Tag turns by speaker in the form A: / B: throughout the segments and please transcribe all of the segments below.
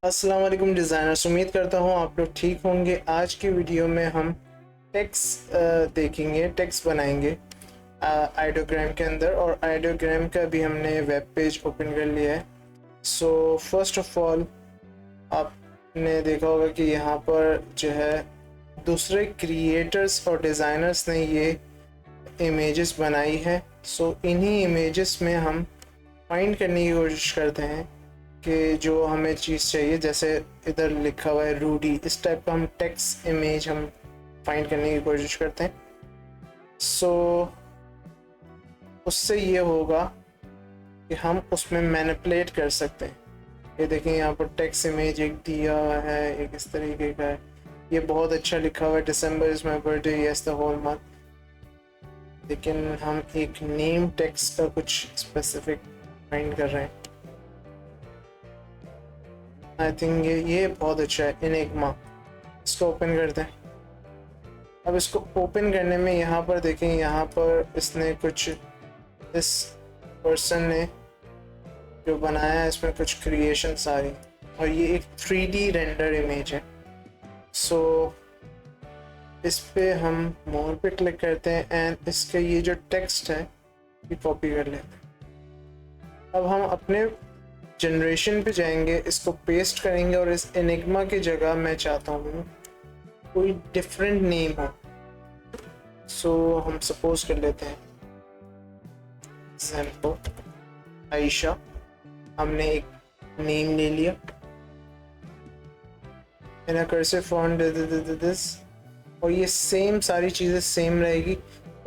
A: अस्सलाम वालेकुम डिज़ाइनर्स, उम्मीद करता हूँ आप लोग ठीक होंगे। आज की वीडियो में हम टेक्स्ट देखेंगे, टेक्स्ट बनाएंगे आइडियोग्राम के अंदर। और आइडियोग्राम का भी हमने वेब पेज ओपन कर लिया है। सो फर्स्ट ऑफ ऑल आपने देखा होगा कि यहाँ पर जो है दूसरे क्रिएटर्स और डिज़ाइनर्स ने ये इमेजेस बनाई है। सो इन्हीं इमेजेस में हम फाइंड करने की कोशिश करते हैं कि जो हमें चीज़ चाहिए। जैसे इधर लिखा हुआ है रूडी, इस टाइप का हम टेक्स्ट इमेज हम फाइंड करने की कोशिश करते हैं। सो उससे ये होगा कि हम उसमें मैनिपुलेट कर सकते हैं। ये देखें, यहाँ पर टेक्स्ट इमेज एक दिया है, एक इस तरीके का है। ये बहुत अच्छा लिखा हुआ है, December is my birthday, yes the whole month. लेकिन हम एक नेम टेक्स्ट का कुछ स्पेसिफिक फाइंड कर रहे हैं। आई थिंक ये बहुत अच्छा है, इनेग्मा। इसको ओपन करते हैं। अब इसको ओपन करने में यहाँ पर देखें, यहाँ पर इसने कुछ, इस पर्सन ने जो बनाया है इसमें कुछ क्रिएशन सारी, और ये एक 3D रेंडर इमेज है। सो इस पे हम मोर पे क्लिक करते हैं एंड इसके ये जो टेक्स्ट है ये कॉपी कर लेते हैं। अब हम अपने जनरेशन पे जाएंगे, इसको पेस्ट करेंगे और इस एनिग्मा की जगह मैं चाहता हूँ कोई डिफरेंट नेम हो। सो हम सपोज कर लेते हैं एग्जाम्पल आयशा। हमने एक नेम ले लिया, कर्सिव फॉन्ट दिस, और ये सेम सारी चीज़ें सेम रहेगी।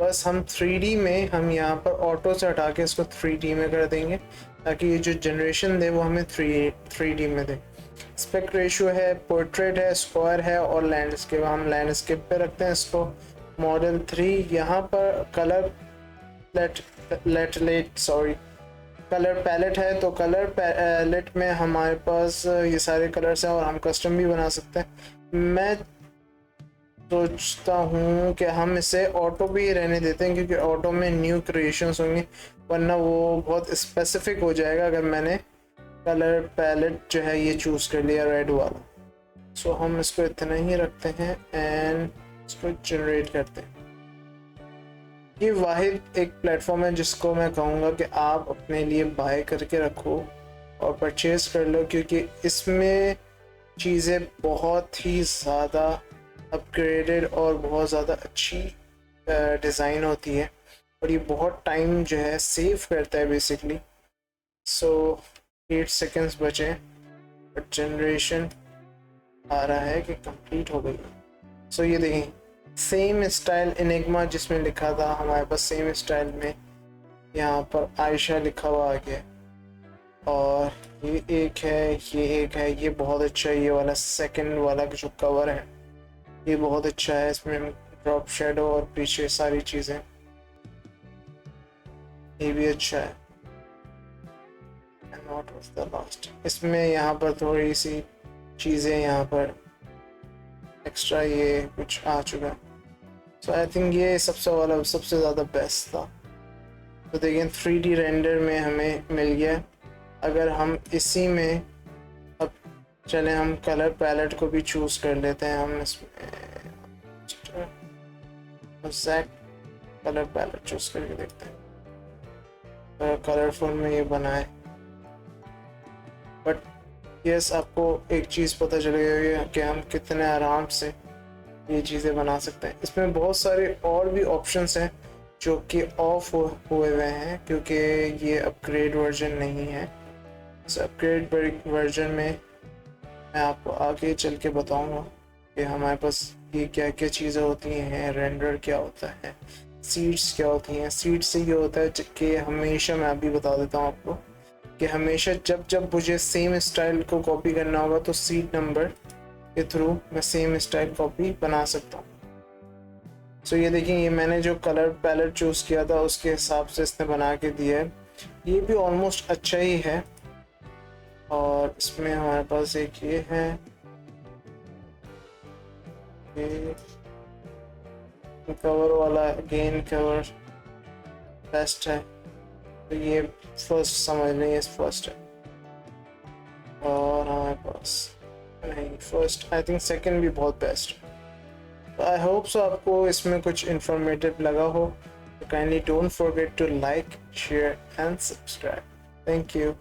A: बस हम 3D में हम यहाँ पर ऑटो से हटा के इसको 3D में कर देंगे, ताकि ये जो जनरेशन दे वो हमें 3D में दे। स्पेक्ट रेशियो है, पोर्ट्रेट है, स्क्वायर है और लैंडस्केप। हम लैंडस्केप पे रखते हैं इसको। मॉडल 3, यहाँ पर कलर कलर पैलेट है, तो कलर पैलेट में हमारे पास ये सारे कलर्स हैं और हम कस्टम भी बना सकते हैं। मैं सोचता हूँ कि हम इसे ऑटो भी रहने देते हैं, क्योंकि ऑटो में न्यू क्रिएशंस होंगे, वरना वो बहुत स्पेसिफिक हो जाएगा अगर मैंने कलर पैलेट जो है ये चूज़ कर लिया रेड वाला। सो हम इसको इतना ही रखते हैं एंड इसको जनरेट करते हैं। ये वाहिद एक प्लेटफॉर्म है जिसको मैं कहूँगा कि आप अपने लिए बाय करके रखो और परचेज कर लो, क्योंकि इसमें चीज़ें बहुत ही ज़्यादा अपग्रेडेड और बहुत ज़्यादा अच्छी डिज़ाइन होती है, और ये बहुत टाइम जो है सेव करता है बेसिकली। सो 8 सेकेंड्स बचे और जनरेशन आ रहा है कि कंप्लीट हो गई। सो ये देखें, सेम स्टाइल इनेग्मा जिसमें लिखा था हमारे पास, सेम स्टाइल में यहाँ पर आयशा लिखा हुआ आ गया। और ये एक है, ये एक है, ये बहुत अच्छा है। ये वाला सेकंड वाला जो कवर है ये बहुत अच्छा है। इसमें ड्रॉप शेडो और पीछे सारी चीज़ें, ये भी अच्छा है। And what was the last, इसमें यहाँ पर थोड़ी सी चीज़ें यहाँ पर एक्स्ट्रा ये कुछ आ चुका है। सो आई थिंक ये सबसे ज़्यादा बेस्ट था। तो देखिए 3D रेंडर में हमें मिल गया। अगर हम इसी में अब चले, हम कलर पैलेट को भी चूज़ कर लेते हैं। हम इसमें एग्जैक्ट कलर पैलेट चूज़ करके देखते हैं, कलरफुल में ये बनाए। बट यस, आपको एक चीज़ पता चलेगी कि हम कितने आराम से ये चीज़ें बना सकते हैं। इसमें बहुत सारे और भी ऑप्शंस हैं जो कि ऑफ हुए हुए हैं, क्योंकि ये अपग्रेड वर्जन नहीं है। इस अपग्रेड वर्जन में मैं आपको आगे चल के बताऊंगा कि हमारे पास ये क्या क्या चीज़ें होती हैं, रेंडर क्या होता है, सीड्स क्या होती हैं। सीड से ये होता है कि हमेशा, मैं अभी बता देता हूँ आपको कि हमेशा जब मुझे सेम स्टाइल को कॉपी करना होगा तो सीड नंबर के थ्रू मैं सेम स्टाइल कॉपी बना सकता हूँ। सो ये देखिए, ये मैंने जो कलर पैलेट चूज़ किया था उसके हिसाब से इसने बना के दिया है। ये भी ऑलमोस्ट अच्छा ही है। और इसमें हमारे पास एक ये है, ये कवर वाला, अगेन कवर बेस्ट है। तो ये फर्स्ट समझ लें, ये फर्स्ट है। और है हमारे पास। नहीं, फर्स्ट आई थिंक सेकंड भी बहुत बेस्ट। आई होप सो आपको इसमें कुछ इंफॉर्मेटिव लगा हो। Kindly don't forget to like, share and subscribe. Thank you.